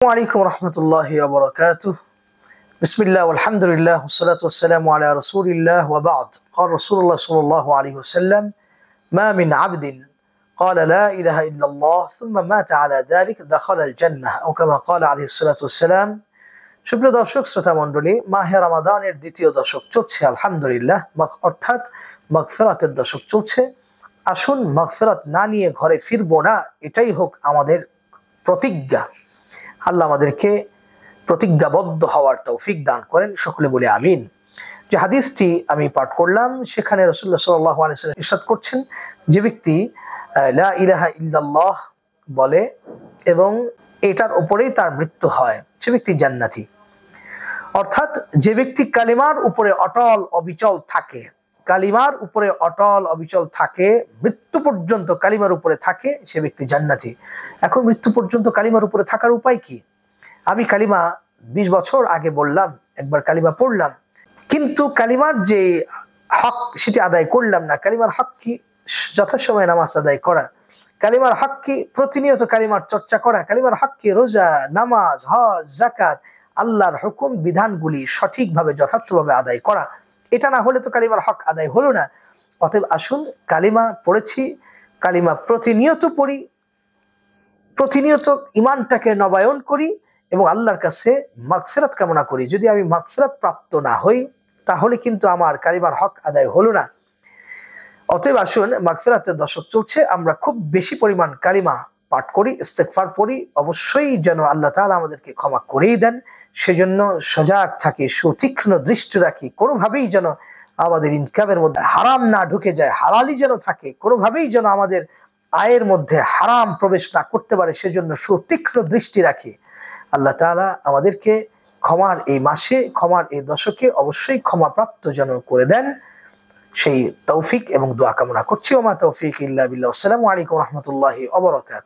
عليكم ورحمة الله وبركاته. بسم الله والحمد لله والصلاة والسلام على رسول الله وبعد. قال رسول الله صلى الله عليه وسلم: ما من عبد قال لا إله إلا الله ثم مات على ذلك دخل الجنة أو كما قال عليه الصلاة والسلام. সুপ্রিয় দর্শক শ্রোতা মণ্ডলী, মাহে রমাদানের দ্বিতীয় দশক চলছে আলহামদুলিল্লাহ, অর্থাৎ মাগফিরাতের দশক চলছে। আসুন মাগফিরাত না নিয়ে ঘরে ফিরবো না, এটাই হোক আমাদের প্রতিজ্ঞা। আল্লাহ আমাদেরকে প্রতিজ্ঞাবদ্ধ হওয়ার তৌফিক দান করেন, সকলে বলে আমিন। যে হাদিসটি আমি পাঠ করলাম সেখানে রাসূলুল্লাহ সাল্লাল্লাহু আলাইহি ওয়াসাল্লাম ইরশাদ করছেন, যে ব্যক্তি লা ইলাহা ইল্লাল্লাহ বলে এবং এটার উপরেই তার মৃত্যু হয় সে ব্যক্তি জান্নাতি। অর্থাৎ যে ব্যক্তি কালিমার উপরে অটল অবিচল থাকে, কালিমার উপরে অটল অবিচল থাকে, মৃত্যু পর্যন্ত কালিমার উপরে থাকে, সে ব্যক্তি জান্নাতি। এখন মৃত্যু পর্যন্ত কালিমার উপরে থাকার উপায় কি? আমি কালিমা 20 বছর আগে বললাম, একবার কালিমা পড়লাম, কিন্তু কালিমার যে হক সেটি আদায় করলাম না। কালিমার হক কি? যথাসময়ে নামাজ আদায় করা। কালিমার হক কি? প্রতিনিয়ত কালিমার চর্চা করা। কালিমার হক কি? রোজা, নামাজ, হজ, যাকাত, আল্লাহর হুকুম বিধানগুলি সঠিকভাবে যথার্থভাবে আদায় করা। এটা না হলে তো কালিমার হক আদায় হলো না। অতএব আসুন, কালিমা পড়েছি, কালিমা প্রতিনিয়ত পড়ি, প্রতিনিয়ত ইমানটাকে নবায়ন করি এবং আল্লাহর কাছে মাগফিরাত কামনা করি। যদি আমি মাগফিরাত প্রাপ্ত না হই তাহলে কিন্তু আমার কালিমার হক আদায় হলো না। অতএব আসুন, মাগফিরাতের দশক চলছে, আমরা খুব বেশি পরিমাণ কালিমা পাঠ করি, ইস্তেগফার পড়ি, অবশ্যই যেন আল্লাহ তাআলা আমাদেরকে ক্ষমা করেই দেন। সেজন্য সজাগ থাকি, সুতীক্ষ্ণ দৃষ্টি রাখি, কোনোভাবেই যেন আমাদের ইনকামের মধ্যে হারাম না ঢুকে যায়, হালালি যেন থাকে, কোনোভাবেই যেন আমাদের আয়ের মধ্যে হারাম প্রবেশ না করতে পারে, সেজন্য সুতীক্ষ্ণ দৃষ্টি রাখি। আল্লাহ তাআলা আমাদেরকে ক্ষমার এই মাসে, ক্ষমার এই দশকে অবশ্যই ক্ষমাপ্রাপ্ত যেন করে দেন, সেই তৌফিক এবং দোয়া কামনা করছি। ওমা তৌফিক ইল্লা বিল্লাহ। আসসালামু আলাইকুম ওয়া রাহমাতুল্লাহি ওয়া বারাকাতুহু।